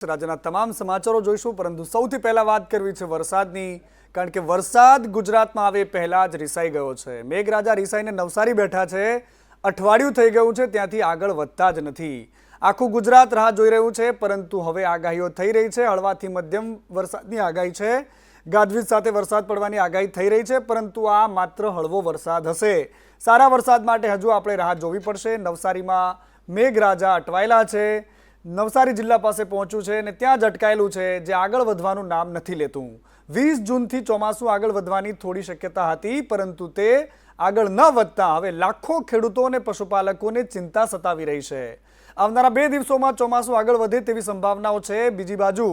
રાજ્યના તમામ સમાચારો જોઈશું, પરંતુ સૌથી પહેલા વાત કરવી છે વરસાદની, કારણ કે વરસાદ ગુજરાતમાં આવે પહેલા જ રીસાઈ ગયો છે। મેઘરાજા રીસાઈને નવસારી બેઠા છે। અઠવાડિયું થઈ ગયું છે, ત્યાંથી આગળ વધતા જ નથી। આખું ગુજરાત રાહ જોઈ રહ્યું છે, પરંતુ હવે આગાહીઓ થઈ રહી છે। હળવાથી મધ્યમ વરસાદની આગાહી છે, ગાજવીજ સાથે વરસાદ પડવાની આગાહી થઈ રહી છે, પરંતુ આ માત્ર હળવો વરસાદ હશે। સારા વરસાદ માટે હજુ આપણે રાહ જોવી પડશે। નવસારીમાં મેઘરાજા અટવાયેલા છે, નવસારી જિલ્લા પાસે પહોંચ્યું છે અને ત્યાં જ અટકાયેલું છે, જે આગળ વધવાનું નામ નથી લેતું। 20 જૂનથી ચોમાસું આગળ વધવાની થોડી શક્યતા હતી, પરંતુ તે આગળ ન વધતા હવે લાખો ખેડૂતો અને પશુપાલકોને ચિંતા સતાવી રહી છે। આવનારા 2 દિવસોમાં ચોમાસું આગળ વધે તેવી સંભાવનાઓ છે। બીજી બાજુ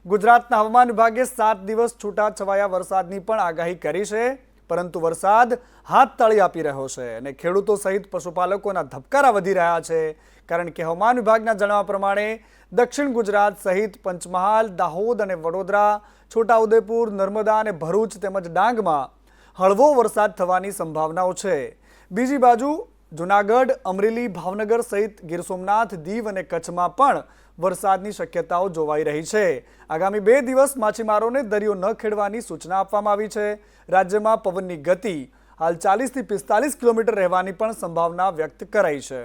ગુજરાતના હવામાન વિભાગે 7 દિવસ છૂટાછવાયા વરસાદની પણ આગાહી કરી છે, પરંતુ વરસાદ હાથ તાળી આપી રહ્યો છે અને ખેડૂતો સહિત પશુપાલકોના ધબકારા વધી રહ્યા છે, કારણ કે હવામાન વિભાગના જણાવ્યા પ્રમાણે દક્ષિણ ગુજરાત સહિત પંચમહાલ, દાહોદ અને વડોદરા, છોટાઉદેપુર, નર્મદા અને ભરૂચ તેમજ ડાંગમાં હળવો વરસાદ થવાની સંભાવનાઓ છે। બીજી બાજુ જૂનાગઢ, અમરેલી, ભાવનગર સહિત ગીર સોમનાથ, દીવ અને કચ્છમાં પણ વરસાદની શક્યતાઓ જોવાઈ રહી છે। આગામી 2 દિવસ માછીમારોને દરિયો ન ખેડવાની સૂચના આપવામાં આવી છે। રાજ્યમાં પવનની ગતિ હાલ 40 થી 45 કિલોમીટર રહેવાની પણ સંભાવના વ્યક્ત કરાઈ છે।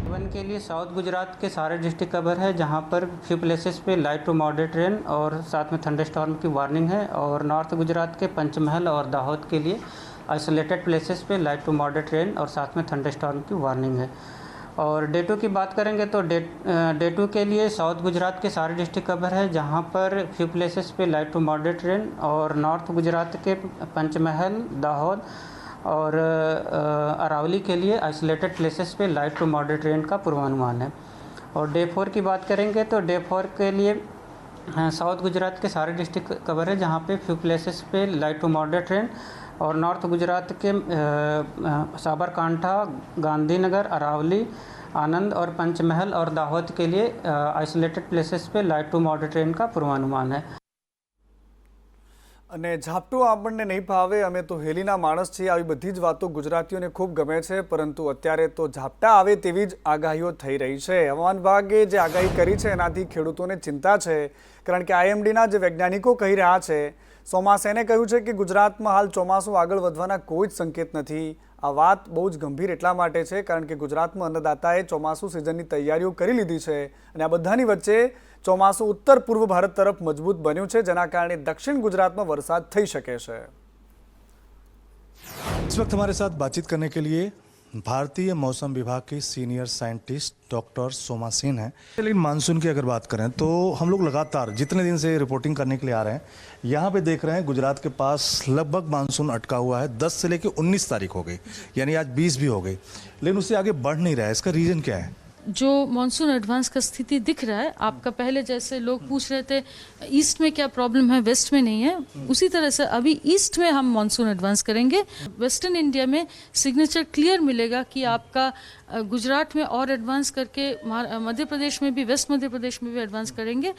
पवन के लिए साउथ गुजरात के सारे डिस्ट्रिक्ट कवर है, जहां पर फ्यू प्लेसेस पे लाइट टू मॉडरेट रेन और साथ में थंडरस्टॉर्म की वार्निंग है। और नॉर्थ गुजरात के पंचमहल और दाहोद के लिए आइसोलेटेड प्लेसेस पे लाइट टू मॉडरेट रेन और साथ में थंडरस्टॉर्म की वार्निंग है। और डे 2 की बात करेंगे तो डे 2 के लिए साउथ गुजरात के सारे डिस्ट्रिक्ट कवर है, जहां पर फ्यू प्लेसेस पे लाइट टू मॉडरेट रेन और नॉर्थ गुजरात के पंचमहल, दाहोद और अरावली के लिए आइसोलेटेड प्लेसेस पे लाइट टू मॉडरेट रेन का पूर्वानुमान है। और डे 4 की बात करेंगे तो डे 4 के लिए साउथ गुजरात के सारे डिस्ट्रिक्ट कवर है, जहाँ पे फ्यू प्लेसेस पे लाइट टू मॉडरेट रेन और नॉर्थ गुजरात के साबरकांठा, गांधीनगर, अरावली, आनंद और पंचमहल और दाहोद के लिए आइसोलेटेड प्लेसेस पे लाइट टू मॉडरेट रेन का पूर्वानुमान है। અને ઝાપટું આપણને નહીં ભાવે, અમે તો હેલીના માણસ છીએ, આવી બધી જ વાતો ગુજરાતીઓને ખૂબ ગમે છે, પરંતુ અત્યારે તો ઝાપટા આવે તેવી જ આગાહીઓ થઈ રહી છે। હવામાન વિભાગે જે આગાહી કરી છે એનાથી ખેડૂતોને ચિંતા છે, કારણ કે આઈએમડીના જે વૈજ્ઞાનિકો કહી રહ્યા છે, સોમાસેને કહ્યું છે કે ગુજરાતમાં હાલ ચોમાસું આગળ વધવાના કોઈ જ સંકેત નથી। આ વાત બહુ જ ગંભીર એટલા માટે છે, કારણ કે ગુજરાતમાં અન્નદાતાએ ચોમાસું સિઝનની તૈયારીઓ કરી લીધી છે અને આ બધાની વચ્ચે ચોમાસું ઉત્તર પૂર્વ ભારત તરફ મજબૂત બન્યું છે, જેના કારણે દક્ષિણ ગુજરાતમાં वरसाद થઈ શકે છે। इस वक्त हमारे साथ बातचीत करने के लिए भारतीय मौसम विभाग के senior scientist doctor Soma Sen हैं। लेकिन मानसून की अगर बात करें तो हम लोग लगातार जितने दिन से रिपोर्टिंग करने के लिए आ रहे हैं, यहाँ पे देख रहे हैं गुजरात के पास लगभग मानसून अटका हुआ है। 10 से लेकर 19 तारीख हो गई, यानी आज 20 भी हो गई, लेकिन उससे आगे बढ़ नहीं रहा है। इसका रीज़न क्या है? जो मॉनसून एडवांस का स्थिति दिख रहा है आपका, पहले जैसे लोग पूछ रहे थे ईस्ट में क्या प्रॉब्लम है, वेस्ट में नहीं है, उसी तरह से अभी ईस्ट में हम मॉनसून एडवांस करेंगे। वेस्टर्न इंडिया में सिग्नेचर क्लियर मिलेगा कि आपका गुजरात में और एडवांस करके मध्य प्रदेश में भी, वेस्ट मध्य प्रदेश में भी एडवांस करेंगे।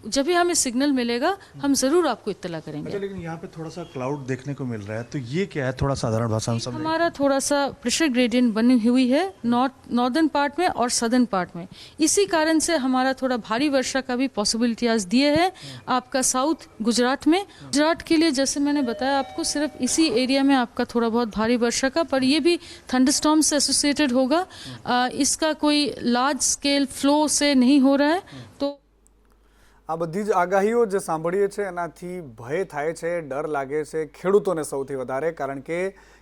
जब भी हमें सिग्नल मिलेगा हम ज़रूर आपको इत्तला करेंगे। लेकिन यहाँ पे थोड़ा सा क्लाउड देखने को मिल रहा है, तो ये क्या है? थोड़ा साधारण भाषा में समझें। हमारा थोड़ा सा प्रेशर ग्रेडियंट बनी हुई है नॉर्दर्न पार्ट में और सदर्न पार्ट में, इसी कारण से हमारा थोड़ा भारी वर्षा का भी पॉसिबिलिटी आज दिए है आपका साउथ गुजरात में। गुजरात के लिए जैसे मैंने बताया आपको, सिर्फ इसी एरिया में आपका थोड़ा बहुत भारी वर्षा का, पर ये भी थंडरस्टॉर्म से एसोसिएटेड होगा। इसका कोई लार्ज स्केल फ्लो से नहीं हो रहा है। तो આ બધી જ આગાહીઓ જે સાંભળીએ છે એનાથી ભય થાય છે, ડર લાગે છે ખેડૂતોને સૌથી વધારે, કારણ કે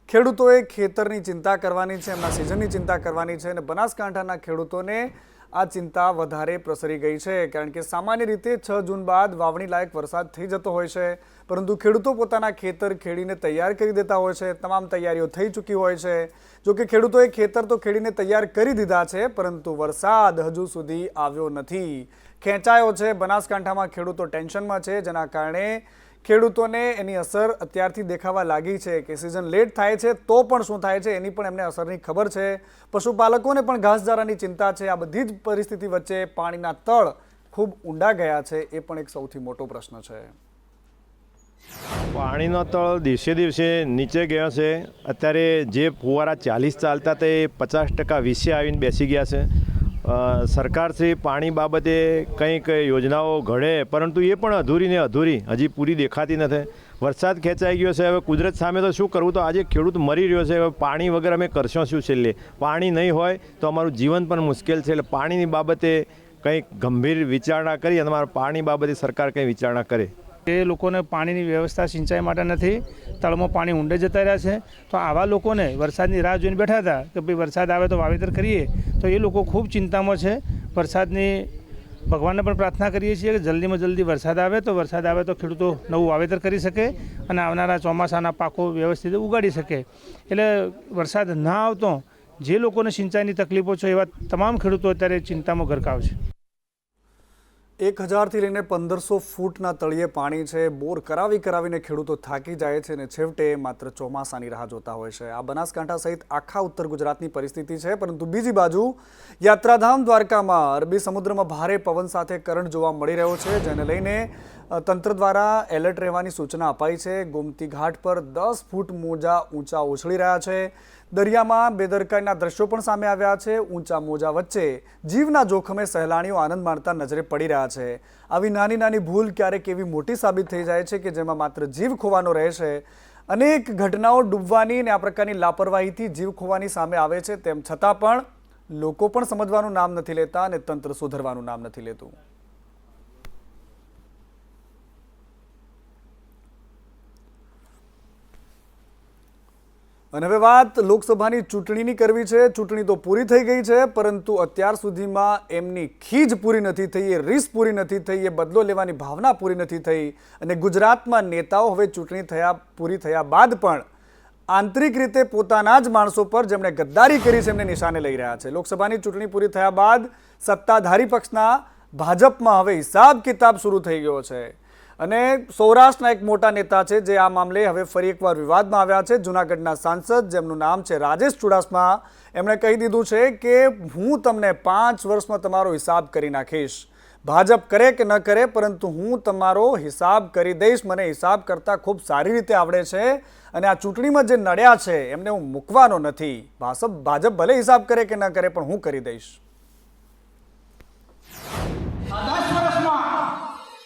ખેડૂતોએ ખેતરની ચિંતા કરવાની છે, એમના સિઝનની ચિંતા કરવાની છે અને બનાસકાંઠાના ખેડૂતોને આ ચિંતા વધારે પ્રસરી ગઈ છે, કારણ કે સામાન્ય રીતે 6 જૂન બાદ વાવણી લાયક વરસાદ થઈ જતો હોય છે, પરંતુ ખેડૂતો પોતાના ખેતર ખેડીને તૈયાર કરી દેતા હોય છે, તમામ તૈયારીઓ થઈ ચૂકી હોય છે। જો કે ખેડૂતોએ ખેતર તો ખેડીને તૈયાર કરી દીધા છે, પરંતુ વરસાદ હજુ સુધી આવ્યો નથી, ખેંચાયો છે। બનાસકાંઠામાં ખેડૂતો ટેન્શનમાં છે, જેના કારણે ખેડૂતોને એની અસર અત્યારથી દેખાવા લાગી છે કે સિઝન લેટ થાય છે તો પણ શું થાય છે એની પણ એમને અસરની ખબર છે। પશુપાલકોને પણ ઘાસચારાની ચિંતા છે। આ બધી જ પરિસ્થિતિ વચ્ચે પાણીના તળ ખૂબ ઊંડા ગયા છે, એ પણ એક સૌથી મોટો પ્રશ્ન છે। પાણીનો તળ દિવસે દિવસે નીચે ગયો છે। અત્યારે જે ફુવારા 40 ચાલતા તે 50% વિશે આવીને બેસી ગયા છે। સરકારશ્રી પાણી બાબતે કંઈક યોજનાઓ ઘડે, પરંતુ એ પણ અધૂરી ને અધૂરી, હજી પૂરી દેખાતી નથી. વરસાદ ખેંચાઈ ગયો છે, હવે કુદરત સામે તો શું કરવું? તો આજે ખેડૂત મરી રહ્યો છે. હવે પાણી વગર અમે કરશું શું? છેલ્લે પાણી નહીં હોય તો અમારું જીવન પણ મુશ્કેલ છે. એટલે પાણીની બાબતે કંઈક ગંભીર વિચારણા કરી અને અમારા પાણી બાબતે સરકાર કંઈ વિચારણા કરે. એ લોકોને પાણીની વ્યવસ્થા સિંચાઈ માટે નથી, તળમાં પાણી ઊંડે જતા રહ્યા છે. તો આવા લોકોને વરસાદની રાહ જોઈને બેઠા હતા કે ભાઈ વરસાદ આવે તો વાવેતર કરીએ, તો એ લોકો ખૂબ ચિંતામાં છે. વરસાદની ભગવાનને પણ પ્રાર્થના કરીએ છીએ કે જલ્દીમાં જલ્દી વરસાદ આવે તો ખેડૂતો નવું વાવેતર કરી શકે અને આવનારા ચોમાસાના પાકો વ્યવસ્થિત ઉગાડી શકે. એટલે વરસાદ ના આવતો જે લોકોને સિંચાઈની તકલીફો છે એવા તમામ ખેડૂતો અત્યારે ચિંતામાં ગરકાવ છે. 1000થી લઈને 1500 ફૂટના તળિયે પાણી છે. બોર કરાવીને ખેડૂતો થાકી જાય છે અને છેવટે માત્ર ચોમાસાની રાહ જોતા હોય છે. આ બનાસકાંઠા સહિત આખા ઉત્તર ગુજરાતની પરિસ્થિતિ છે. પરંતુ બીજી બાજુ યાત્રાધામ દ્વારકામાં અરબી સમુદ્રમાં ભારે પવન સાથે કરંટ જોવા મળી રહ્યો છે, જેને લઈને તંત્ર દ્વારા એલર્ટ રહેવાની સૂચના અપાઈ છે. ગોમતી ઘાટ પર 10 ફૂટ મોજા ઊંચા ઉછળી રહ્યા છે. દરિયામાં બેદરકારીના દ્રશ્યો પણ સામે આવ્યા છે. ઊંચા મોજા વચ્ચે જીવના જોખમે સહેલાણીઓ આનંદ માણતા નજરે પડી રહ્યા છે. આવી નાની ભૂલ ક્યારેક એવી મોટી સાબિત થઈ જાય છે કે જેમાં માત્ર જીવ ખોવાનો રહે છે. અનેક ઘટનાઓ ડૂબવાની અને આ પ્રકારની લાપરવાહીથી જીવ ખોવાની સામે આવે છે. તેમ છતાં પણ લોકો પણ સમજવાનું નામ નથી લેતા અને તંત્ર સુધરવાનું નામ નથી લેતું. અને હવે વાત લોકસભાની ચૂંટણીની કરવી છે. ચૂંટણી તો પૂરી થઈ ગઈ છે, પરંતુ અત્યાર સુધીમાં એમની ખીજ પૂરી નથી થઈ, એ રીસ પૂરી નથી થઈ, એ બદલો લેવાની ભાવના પૂરી નથી થઈ. અને ગુજરાતમાં નેતાઓ હવે ચૂંટણી પૂરી થયા બાદ પણ આંતરિક રીતે પોતાના જ માણસો પર જેમણે ગદ્દારી કરી છે એમને નિશાને લઈ રહ્યા છે. લોકસભાની ચૂંટણી પૂરી થયા બાદ સત્તાધારી પક્ષના ભાજપમાં હવે હિસાબ કિતાબ શરૂ થઈ ગયો છે. અને સૌરાષ્ટ્રના એક મોટા નેતા છે જે આ મામલે હવે ફરી એકવાર વિવાદમાં આવ્યા છે. જૂનાગઢના સાંસદ જેમનું નામ છે રાજેશ ચુડાસમા, એમણે કહી દીધું છે કે હું તમને 5 વર્ષમાં તમારો હિસાબ કરી નાખીશ. ભાજપ કરે કે ન કરે, પરંતુ હું તમારો હિસાબ કરી દઈશ. મને હિસાબ કરતાં ખૂબ સારી રીતે આવડે છે અને આ ચૂંટણીમાં જે નડ્યા છે એમને હું મૂકવાનો નથી. ભાજપ ભલે હિસાબ કરે કે ન કરે, પણ હું કરી દઈશ.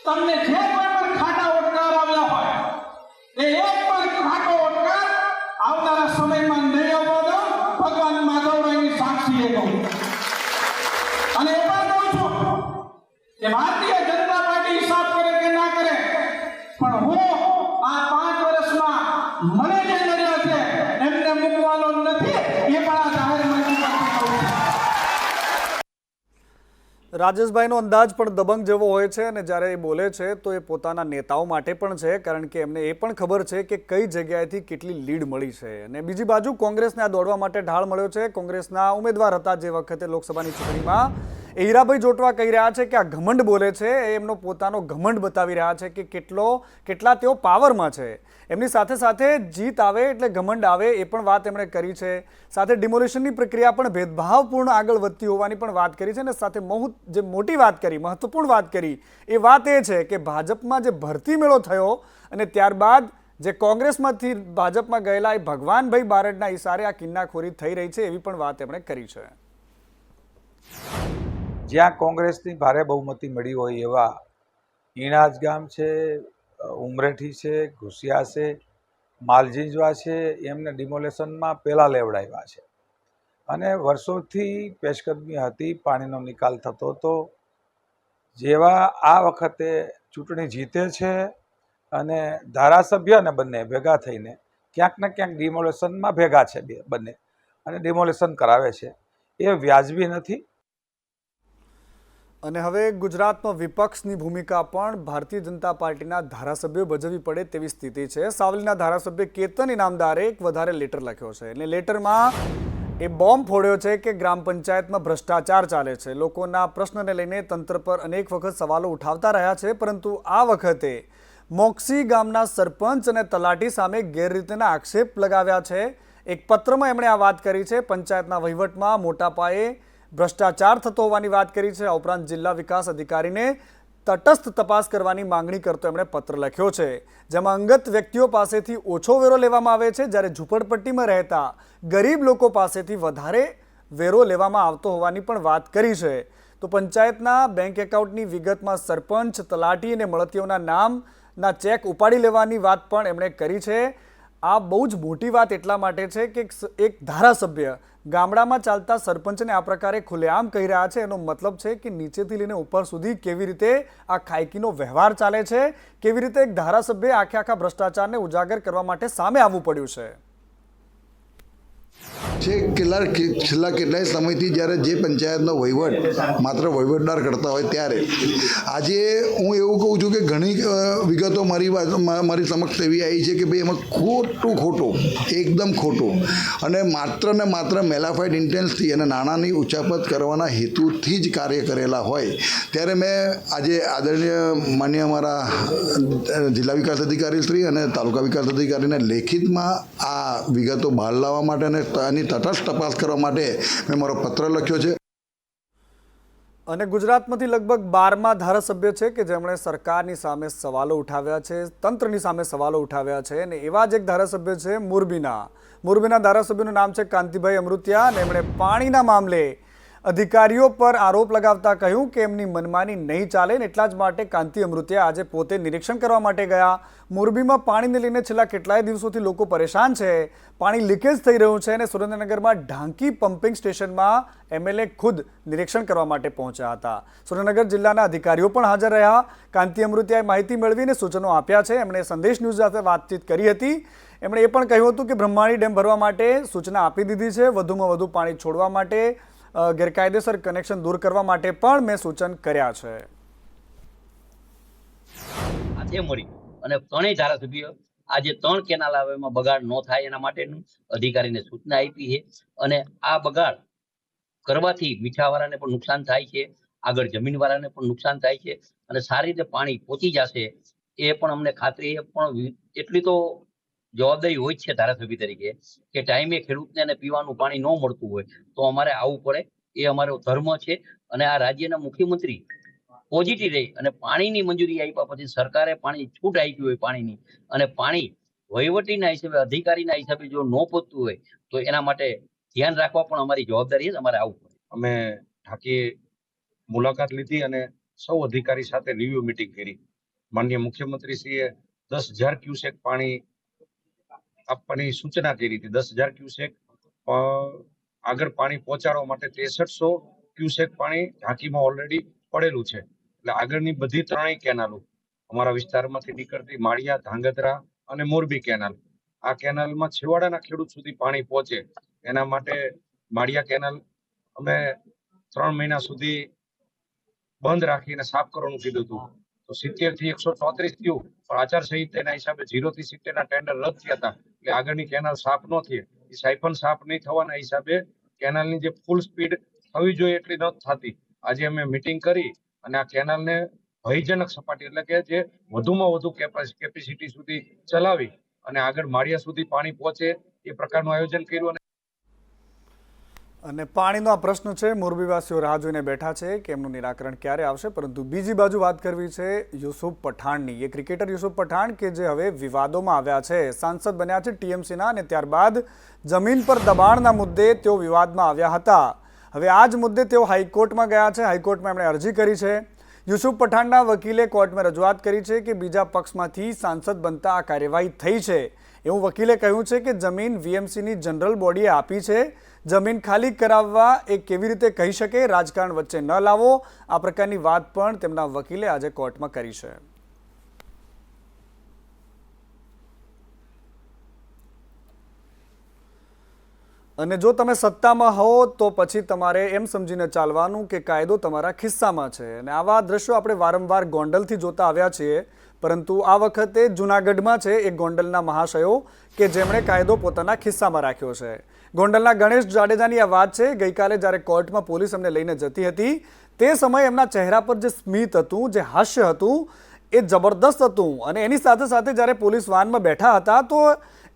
તમને જે કોઈ પણ ખાટા ઓટકાર આવ્યા હોય એ એક પણ ખાટો ઓટકાર આવનારા સમયમાં નહીં આવવો દો. ભગવાન માધવરાયની સાક્ષી એ કહું અને એ પણ કહું છું કે ભારતીય જનતા પાર્ટી હિસાબ કરે કે ના કરે, પણ હું આ 5 વર્ષમાં મને જે નડ્યા છે એમને મૂકવાનો નથી. એ પણ આ જાહેર મંચ પરથી કહું છું. રાજેશભાઈનો અંદાજ પણ દબંગ જેવો હોય છે અને જ્યારે એ બોલે છે તો એ પોતાના નેતાઓ માટે પણ છે, કારણ કે એમને એ પણ ખબર છે કે કઈ જગ્યાએથી કેટલી લીડ મળી છે. અને બીજી બાજુ કોંગ્રેસને આ દોડવા માટે ઢાળ મળ્યો છે. કોંગ્રેસના ઉમેદવાર હતા જે વખતે લોકસભાની ચૂંટણીમાં, એ હીરાભાઈ જોટવા કહી રહ્યા છે કે આ ઘમંડ બોલે છે, એ એમનો પોતાનો ઘમંડ બતાવી રહ્યા છે કે કેટલા તેઓ પાવરમાં છે. એમની સાથે સાથે જીત આવે એટલે ઘમંડ આવે, એ પણ વાત એમણે કરી છે. સાથે ડિમોલિશનની પ્રક્રિયા પણ ભેદભાવપૂર્ણ આગળ વધતી હોવાની પણ વાત કરી છે. અને સાથે જે મોટી વાત કરી, મહત્વપૂર્ણ વાત કરી, એ વાત એ છે કે ભાજપમાં જે ભરતી મેળો થયો અને ત્યારબાદ જે કોંગ્રેસમાંથી ભાજપમાં ગયેલા એ ભગવાનભાઈ બારડના ઇશારે આ કિન્નાખોરી થઈ રહી છે, એવી પણ વાત એમણે કરી છે. જ્યાં કોંગ્રેસની ભારે બહુમતી મળી હોય એવા ઈણાજ ગામ છે, ઉમરેઠી છે, ઘુસિયા છે, માલજીંજવા છે, એમને ડિમોલેશનમાં પહેલાં લેવડાવ્યા છે. અને વર્ષોથી પેશકદમી હતી, પાણીનો નિકાલ થતો હતો. જેવા આ વખતે ચૂંટણી જીતે છે અને ધારાસભ્યને બંને ભેગા થઈને ક્યાંક ને ક્યાંક ડિમોલેશનમાં ભેગા છે બંને અને ડિમોલેશન કરાવે છે, એ વ્યાજબી નથી. અને હવે ગુજરાતમાં વિપક્ષની ભૂમિકા પણ ભારતીય જનતા પાર્ટીના ધારાસભ્યો ભજવવી પડે તેવી સ્થિતિ છે. સાવલીના ધારાસભ્ય કેતન ઇનામદારે એક વધારે લેટર લખ્યો છે અને લેટરમાં એ બોમ્બ ફોડ્યો છે કે ગ્રામ પંચાયતમાં ભ્રષ્ટાચાર ચાલે છે. લોકોના પ્રશ્નને લઈને તંત્ર પર અનેક વખત સવાલો ઉઠાવતા રહ્યા છે, પરંતુ આ વખતે મોક્ષી ગામના સરપંચ અને તલાટી સામે ગેરરીતિના આક્ષેપ લગાવ્યા છે. એક પત્રમાં એમણે આ વાત કરી છે. પંચાયતના વહીવટમાં મોટા પાયે ભ્રષ્ટાચાર થતો હોવાની વાત કરી છે. આ ઉપરાંત જિલ્લા વિકાસ અધિકારીને તટસ્થ તપાસ કરવાની માંગણી કરતો એમણે પત્ર લખ્યો છે, જેમાં અંગત વ્યક્તિઓ પાસેથી ઓછો વેરો લેવામાં આવે છે, જ્યારે ઝૂંપડપટ્ટીમાં રહેતા ગરીબ લોકો પાસેથી વધારે વેરો લેવામાં આવતો હોવાની પણ વાત કરી છે. તો પંચાયતના બેંક એકાઉન્ટની વિગતમાં સરપંચ, તલાટી અને મળતીઓના નામના ચેક ઉપાડી લેવાની વાત પણ એમણે કરી છે. આ બહુ જ મોટી વાત એટલા માટે છે કે એક ધારાસભ્ય ગામડામાં ચાલતા સરપંચને આ પ્રકારે ખુલ્લેઆમ કહી રહ્યા છે. એનો મતલબ છે કે નીચેથી લઈને ઉપર સુધી કેવી રીતે આ ખાયકીનો વ્યવહાર ચાલે છે, કેવી રીતે એક ધારાસભ્ય આખા ભ્રષ્ટાચારને ઉજાગર કરવા માટે સામે આવવું પડ્યું છે. છેલ્લા કેટલાય સમયથી જ્યારે જે પંચાયતનો વહીવટ માત્ર વહીવટદાર કરતા હોય ત્યારે આજે હું એવું કહું છું કે ઘણી વિગતો મારી સમક્ષ એવી આવી છે કે ભાઈ એમાં ખોટું એકદમ ખોટું અને માત્ર મેલાફાઇડ ઇન્ટેન્સથી અને નાણાંની ઉચાપત કરવાના હેતુથી જ કાર્ય કરેલા હોય ત્યારે મેં આજે આદરણીય માન્ય અમારા જિલ્લા વિકાસ અધિકારી શ્રી અને તાલુકા વિકાસ અધિકારીને લેખિતમાં આ વિગતો બહાર લાવવા માટે અને આની તટસ્થ તપાસ કરવા માટે મેં મારો પત્ર લખ્યો છે. અને ગુજરાતમાંથી લગભગ 12મા ધારાસભ્ય છે કે જેમણે સરકારની સામે સવાલો ઉઠાવ્યા છે, તંત્રની સામે સવાલો ઉઠાવ્યા છે. અને એવા જ એક ધારાસભ્ય છે મોરબીના ધારાસભ્યનું નામ છે કાંતિભાઈ અમૃતિયા. અને એમણે પાણીના મામલે અધિકારીઓ પર આરોપ લગાવતા કહ્યું કે એમની મનમાની નહીં ચાલે ને એટલા જ માટે કાંતિ અમૃતિયા આજે પોતે નિરીક્ષણ કરવા માટે ગયા. મોરબીમાં પાણીને લઈને છેલ્લા કેટલાય દિવસોથી લોકો પરેશાન છે. પાણી લીકેજ થઈ રહ્યું છે અને સુરેન્દ્રનગરમાં ઢાંકી પમ્પિંગ સ્ટેશનમાં એમએલએ ખુદ નિરીક્ષણ કરવા માટે પહોંચ્યા હતા. સુરેન્દ્રનગર જિલ્લાના અધિકારીઓ પણ હાજર રહ્યા. કાંતિ અમૃતિયાએ માહિતી મેળવીને સૂચનો આપ્યા છે. એમણે સંદેશ ન્યૂઝ સાથે વાતચીત કરી હતી. એમણે એ પણ કહ્યું હતું કે બ્રહ્માણી ડેમ ભરવા માટે સૂચના આપી દીધી છે. વધુમાં વધુ પાણી છોડવા માટે, ગેરકાયદેસર કનેક્શન દૂર કરવા માટે પણ મેં સૂચન કર્યા છે. આજે મળી અને ત્રણેય ધારાસભ્ય આજે 3 કેનાલ આવે એમાં બગાડ ન થાય એના માટેનું અધિકારીને સૂચના આપી છે. અને આ બગાડ કરવાથી મીઠાવાળાને પણ નુકસાન થાય છે, આગળ જમીનવાળાને પણ નુકસાન થાય છે અને સારી રીતે પાણી પહોંચી જશે એ પણ અમને ખાતરી. પણ એટલી તો જવાબદારી હોય છે ધારાસભ્ય તરીકે કે ટાઈમે ખેડૂતને પીવાનું પાણી ન મળતું હોય તો અમારે આવવું પડે. એ અમારો ધર્મ છે. અને આ રાજ્યના મુખ્યમંત્રી પોઝિટિવ રહી અને પાણીની મંજૂરી આપ્યા પછી સરકારે પાણી છૂટ આપી હોય પાણીની અને પાણી વહીવટીના હિસાબે, અધિકારીના હિસાબે જો ન પહોંચતું હોય તો એના માટે ધ્યાન રાખવા પણ અમારી જવાબદારી છે. અમારે આવવું પડે. અમે ઢાંકી મુલાકાત લીધી અને સૌ અધિકારી સાથે રિવ્યુ મીટિંગ કરી. માનનીય મુખ્યમંત્રીશ્રીએ 10,000 ક્યુસેક પાણી આપવાની સૂચના કરી હતી. 10,000 ક્યુસેક આગળ પાણી પહોંચાડવા માટે 6300 ક્યુસેક પાણી ઢાંકીમાં ઓલરેડી પડેલું છે. એટલે આગળની બધી 3 કેનાલો અમારા વિસ્તારમાંથી નીકળતી માળિયા, ધાંગધ્રા અને મોરબી કેનાલ, આ કેનાલમાં છેવાડાના ખેડૂત સુધી પાણી પહોંચે એના માટે માળિયા કેનાલ અમે 3 મહિના સુધી બંધ રાખીને સાફ કરવાનું કીધું હતું. તો 70 થી 134 થયું, પણ આચારસંહિતાના હિસાબે 0 થી 70 ના ટેન્ડર રદ થયા હતા. એટલે આગળની કેનાલ સાફ ન થઈ. એ સાયફન સાફ નહીં થવાના હિસાબે કેનાલની જે ફૂલ સ્પીડ થવી જોઈએ એટલી ન થતી. આજે અમે મીટિંગ કરી અને આ કેનાલને ભયજનક સપાટી એટલે કે જે વધુમાં વધુ કેપેસિટી સુધી ચલાવી અને આગળ માળિયા સુધી પાણી પહોંચે એ પ્રકારનું આયોજન કર્યું. અને પાણીનો આ પ્રશ્ન છે, મોરબીવાસીઓ રાહ જોઈને બેઠા છે કે એમનું નિરાકરણ ક્યારે આવશે. પરંતુ બીજી બાજુ વાત કરવી છે યુસુફ પઠાણની. એ ક્રિકેટર યુસુફ પઠાણ કે જે હવે વિવાદોમાં આવ્યા છે, સાંસદ બન્યા છે ટીએમસીના અને ત્યારબાદ જમીન પર દબાણના મુદ્દે તેઓ વિવાદમાં આવ્યા હતા. હવે આ જ મુદ્દે તેઓ હાઈકોર્ટમાં ગયા છે. હાઈકોર્ટમાં એમણે અરજી કરી છે. યુસુફ પઠાણના વકીલે કોર્ટમાં રજૂઆત કરી છે કે બીજા પક્ષમાંથી સાંસદ બનતા આ કાર્યવાહી થઈ છે. એવું વકીલે કહ્યું છે કે જમીન વીએમસીની જનરલ બોડીએ આપી છે. જમીન ખાલી કરાવવા એ કેવી રીતે કહી શકે, રાજકારણ વચ્ચે ન લાવો, આ પ્રકારની વાત પણ તેમના વકીલે આજે કોર્ટમાં કરી છે. અને જો તમે સત્તામાં હો તો પછી તમારે એમ સમજીને ચાલવાનું કે કાયદો તમારા ખિસ્સામાં છે. અને આવા દ્રશ્યો આપણે વારંવાર ગોંડલથી જોતા આવ્યા છીએ, પરંતુ આ વખતે જૂનાગઢમાં છે એક ગોંડલના મહાશયો કે જેમણે કાયદો પોતાના ખિસ્સામાં રાખ્યો છે. ગોંડલના ગણેશ જાડેજાની આ વાત છે. ગઈકાલે જ્યારે કોર્ટમાં પોલીસ એમને લઈને જતી હતી તે સમયે એમના ચહેરા પર જે સ્મિત હતું, જે હાસ્ય હતું એ જબરદસ્ત હતું. અને એની સાથે સાથે જ્યારે પોલીસ વાનમાં બેઠા હતા તો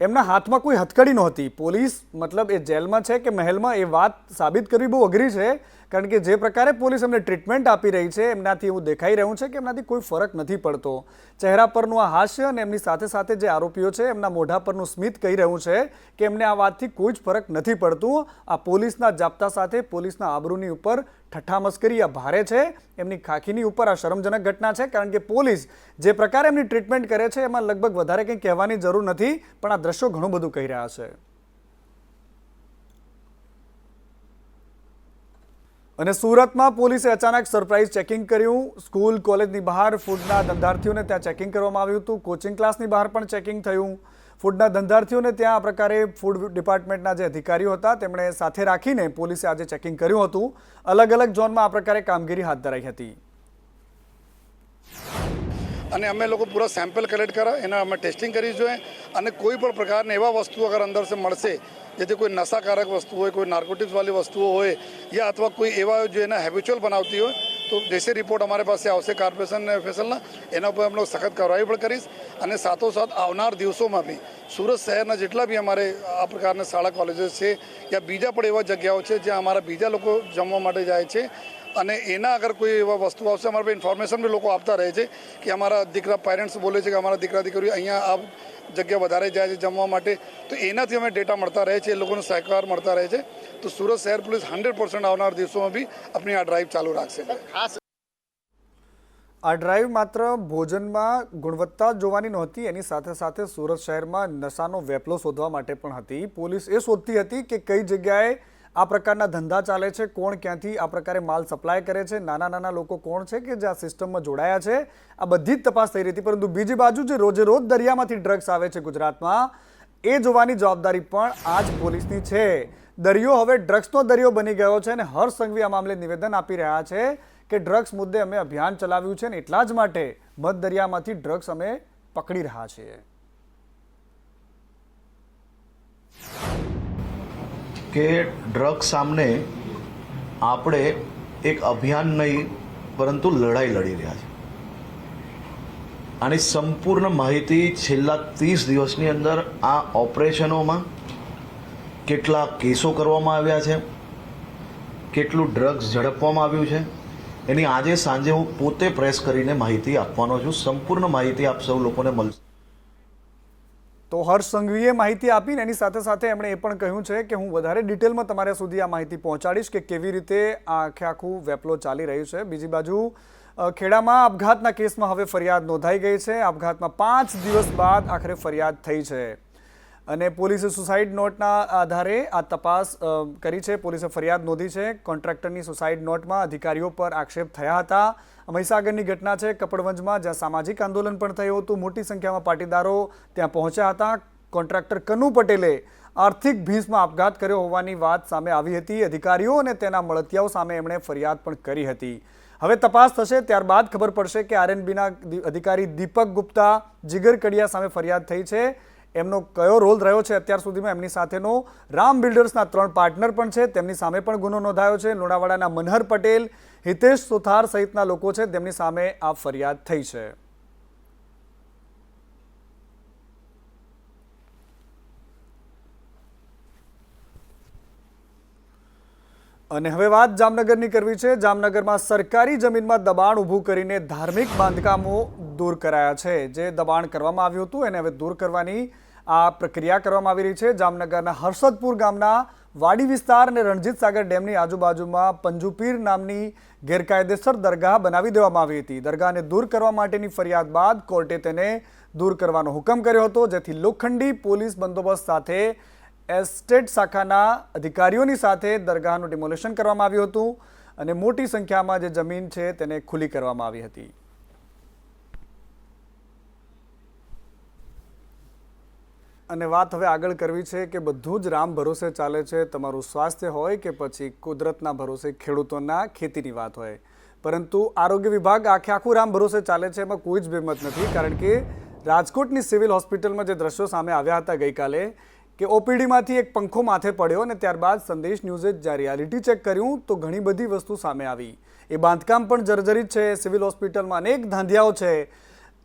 એમના હાથમાં કોઈ હથકડી નહોતી. પોલીસ મતલબ એ જેલમાં છે કે મહેલમાં એ વાત સાબિત કરવી બહુ અઘરી છે કારણ કે જે પ્રકારે પોલીસ એમને ટ્રીટમેન્ટ આપી રહી છે એમનાથી એવું દેખાઈ રહ્યું છે કે એમનાથી કોઈ ફરક નથી પડતો. ચહેરા પરનું આ હાસ્ય અને એમની સાથે સાથે જે આરોપીઓ છે એમના મોઢા પરનું સ્મિત કહી રહ્યું છે કે એમને આ વાતથી કોઈ જ ફરક નથી પડતું. આ પોલીસના જાપ્તા સાથે પોલીસના આબરૂની ઉપર ઠઠ્ઠામસ્કરી આ ભારે છે. એમની ખાખીની ઉપર આ શરમજનક ઘટના છે, કારણ કે પોલીસ જે પ્રકારે એમની ટ્રીટમેન્ટ કરે છે એમાં લગભગ વધારે કંઈ કહેવાની જરૂર નથી, પણ આ દ્રશ્યો ઘણું બધું કહી રહ્યા છે. અને સુરતમાં પોલીસે અચાનક સરપ્રાઇઝ ચેકિંગ કર્યું. સ્કૂલ કોલેજની બહાર ફૂડના ધંધાર્થીઓને ત્યાં ચેકિંગ કરવામાં આવ્યું હતું. કોચિંગ ક્લાસની બહાર પણ ચેકિંગ થયું. ફૂડના ધંધાર્થીઓને ત્યાં આ પ્રકારે ફૂડ ડિપાર્ટમેન્ટના જે અધિકારીઓ હતા તેમણે સાથે રાખીને પોલીસે આજે ચેકિંગ કર્યું હતું. અલગ અલગ ઝોનમાં આ પ્રકારે કામગીરી હાથ ધરાઈ હતી. અને અમે લોકો પૂરા સેમ્પલ કલેક્ટ કર્યા, એના અમે ટેસ્ટિંગ કરી જોઈએ અને કોઈ પણ પ્રકારના એવા વસ્તુ અગર અંદર સે મળશે જેથી કોઈ નશાકારક વસ્તુ હોય, કોઈ નાર્કોટિક્સવાળી વસ્તુઓ હોય યા અથવા કોઈ એવા જો એના હેબિચ્યુઅલ બનાવતી હોય તો જૈસે રિપોર્ટ અમારે પાસે આવશે કોર્પોરેશન ફેસલના, એના ઉપર અમે લોકો સખત કાર્યવાહી પણ કરીશ. અને સાથોસાથ આવનાર દિવસોમાં બી સુરત શહેરના જેટલા બી અમારે આ પ્રકારના શાળા કોલેજીસ છે યા બીજા પણ એવા જગ્યાઓ છે જ્યાં અમારા બીજા લોકો જમવા માટે જાય છે અને એના અગર કોઈ એવા વસ્તુ આવશે અમારા પાસે ઇન્ફોર્મેશન બી લોકો આપતા રહે છે કે અમારા દીકરા પેરેન્ટ્સ બોલે છે કે અમારા દીકરા દીકરીઓ અહીંયા આ જગ્યા વધારે જાય છે જમવા માટે, તો એનાથી અમે ડેટા મળતા રહે છે, એ લોકોનો સહકાર મળતા રહે છે. તો સુરત શહેર પોલીસ 100% આવનાર દિવસોમાં બી આપણી આ ડ્રાઈવ ચાલુ રાખશે. આ ડ્રાઈવ માત્ર ભોજનમાં ગુણવત્તા જોવાની નહોતી, એની સાથે સાથે સુરત શહેરમાં નશાનો વેપલો શોધવા માટે પણ હતી. પોલીસ એ શોધતી હતી કે કઈ જગ્યાએ આ પ્રકારના ધંધા ચાલે છે, કોણ ક્યાંથી આ પ્રકારે માલ સપ્લાય કરે છે, નાના નાના લોકો કોણ છે કે જે આ સિસ્ટમમાં જોડાયા છે, આ બધી જ તપાસ થઈ રહી હતી. પરંતુ બીજી બાજુ જે રોજે રોજ દરિયામાંથી ડ્રગ્સ આવે છે ગુજરાતમાં, એ જોવાની જવાબદારી પણ આ જ પોલીસની છે. દરિયો હવે ડ્રગ્સનો દરિયો બની ગયો છે અને હર્ષ સંઘવી આ મામલે નિવેદન આપી રહ્યા છે કે ડ્રગ્સ મુદ્દે અમે અભિયાન ચલાવ્યું છે અને એટલા જ માટે મધ દરિયામાંથી ડ્રગ્સ અમે પકડી રહ્યા છીએ. કે ડ્રગ્સ સામે આપણે એક અભિયાન નહીં પરંતુ લડાઈ લડી રહ્યા છે. આની સંપૂર્ણ માહિતી છેલ્લા 30 દિવસની અંદર આ ઓપરેશનોમાં કેટલા કેસો કરવામાં આવ્યા છે, કેટલું ડ્રગ્સ ઝડપવામાં આવ્યું છે, એની આજે સાંજે હું પોતે પ્રેસ કરીને માહિતી આપવાનો છું. સંપૂર્ણ માહિતી આપ સૌ લોકોને મળશે. તો હર્ષ સંઘવીએ માહિતી આપીને એની સાથે સાથે એમણે એ પણ કહ્યું છે કે હું વધારે ડિટેલમાં તમારા સુધી આ માહિતી પહોંચાડીશ કે કેવી રીતે આ આખું વેપલો ચાલી રહ્યું છે. બીજી બાજુ ખેડામાં આપઘાતના કેસમાં હવે ફરિયાદ નોંધાઈ ગઈ છે. આપઘાતમાં 5 દિવસ બાદ આખરે ફરિયાદ થઈ છે અને પોલીસે સુસાઇડ નોટના આધારે આ તપાસ કરી છે. પોલીસે ફરિયાદ નોંધી છે. કોન્ટ્રાક્ટરની સુસાઇડ નોટમાં અધિકારીઓ પર આક્ષેપ થયા હતા. મહીસાગરની ઘટના છે કપડવંજમાં, જ્યાં સામાજિક આંદોલન પણ થયું હતું. મોટી સંખ્યામાં પાટીદારો ત્યાં પહોંચ્યા હતા. કોન્ટ્રાક્ટર કનુ પટેલે આર્થિક ભીંસમાં આપઘાત કર્યો હોવાની વાત સામે આવી હતી. અધિકારીઓ અને તેના મળતિયાઓ સામે એમણે ફરિયાદ પણ કરી હતી. હવે તપાસ થશે, ત્યારબાદ ખબર પડશે કે આરએનબીના અધિકારી દીપક ગુપ્તા, જીગર કડિયા સામે ફરિયાદ થઈ છે, એમનો કયો રોલ રહ્યો છે અત્યાર સુધીમાં. એમની સાથેનો રામ બિલ્ડર્સના 3 પાર્ટનર પણ છે, તેમની સામે પણ ગુનો નોંધાયો છે. લુણાવાડાના મનહર પટેલ, હિતેશ સુથાર સહિતના લોકો છે, તેમની સામે આ ફરિયાદ થઈ છે. અને હવે વાત જામનગરની કરવી છે. જામનગરમાં સરકારી જમીનમાં દબાણ ઊભું કરીને ધાર્મિક બાંધકામો દૂર કરાયા છે. જે દબાણ કરવામાં આવ્યું હતું એને હવે દૂર કરવાની આ પ્રક્રિયા કરવામાં આવી રહી છે. જામનગરના હર્ષદપુર ગામના વાડી વિસ્તાર અને રણજીત સાગર ડેમની આજુબાજુમાં પંજુપીર નામની ગેરકાયદેસર દરગાહ બનાવી દેવામાં આવી હતી. દરગાહને દૂર કરવા માટેની ફરિયાદ બાદ કોર્ટે તેને દૂર કરવાનો હુકમ કર્યો હતો, જેથી લોખંડી પોલીસ બંદોબસ્ત સાથે એસ્ટેટ શાખાના અધિકારીઓની સાથે દરગાહનું ડિમોલેશન કરવામાં આવ્યું હતું અને મોટી સંખ્યામાં જે જમીન છે તેને ખુલ્લી કરવામાં આવી હતી. અને વાત હવે આગળ કરવી છે કે બધું જ રામ ભરોસે ચાલે છે. તમારું સ્વાસ્થ્ય હોય કે પછી કુદરતના ભરોસે ખેડૂતોના ખેતીની વાત હોય, પરંતુ આરોગ્ય વિભાગ આખું રામ ભરોસે ચાલે છે, એમાં કોઈ જ બેમત નથી. કારણ કે રાજકોટની સિવિલ હોસ્પિટલમાં જે દ્રશ્યો સામે આવ્યા હતા ગઈકાલે કે ઓપીડીમાંથી એક પંખો માથે પડ્યો અને ત્યારબાદ સંદેશ ન્યૂઝે જ્યાં રિયાલિટી ચેક કર્યું તો ઘણી બધી વસ્તુ સામે આવી. એ બાંધકામ પણ જર્જરિત છે. સિવિલ હોસ્પિટલમાં અનેક ધાંધિયાઓ છે.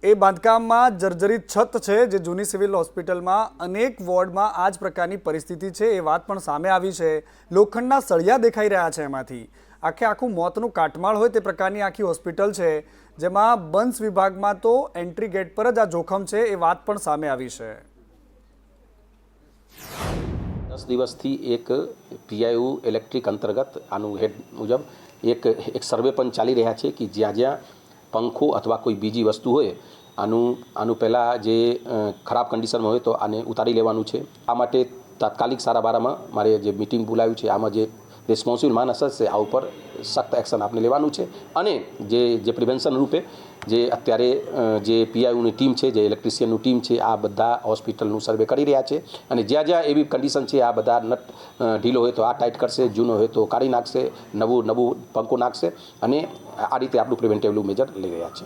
એ બાંધકામમાં જર્જરિત છત છે. જે જૂની સિવિલ હોસ્પિટલમાં અનેક વોર્ડમાં આ જ પ્રકારની પરિસ્થિતિ છે, એ વાત પણ સામે આવી છે. લોખંડના સળિયા દેખાઈ રહ્યા છે એમાંથી. આખું મોતનું કાટમાળ હોય તે પ્રકારની આખી હોસ્પિટલ છે, જેમાં બંસ વિભાગમાં તો એન્ટ્રી ગેટ પર જ આ જોખમ છે એ વાત પણ સામે આવી છે. 10 દિવસથી એક પીઆઈયુ ઇલેક્ટ્રિક અંતર્ગત આનું હેડ મુજબ એક સર્વે પણ ચાલી રહ્યા છે કે જ્યાં જ્યાં પંખો અથવા કોઈ બીજી વસ્તુ હોય આનું પહેલાં જે ખરાબ કન્ડિશનમાં હોય તો આને ઉતારી લેવાનું છે. આ માટે તાત્કાલિક સારા બારામાં મારે જે મિટિંગ બોલાવ્યું છે, આમાં જે રિસ્પોન્સિબલ માણસ હશે આ ઉપર સખ્ત એક્શન આપણે લેવાનું છે. અને જે પ્રિવેન્શન રૂપે જે અત્યારે જે પીઆઈયુની ટીમ છે, જે ઇલેક્ટ્રિશિયનનું ટીમ છે, આ બધા હોસ્પિટલનું સર્વે કરી રહ્યા છે. અને જ્યાં જ્યાં એવી કન્ડિશન છે આ બધા નટ ઢીલો હોય તો આ ટાઈટ કરશે, જૂનો હોય તો કાઢી નાખશે, નવું પંખો નાખશે અને આ રીતે આપણું પ્રિવેન્ટિવ મેજર લઈ રહ્યા છે.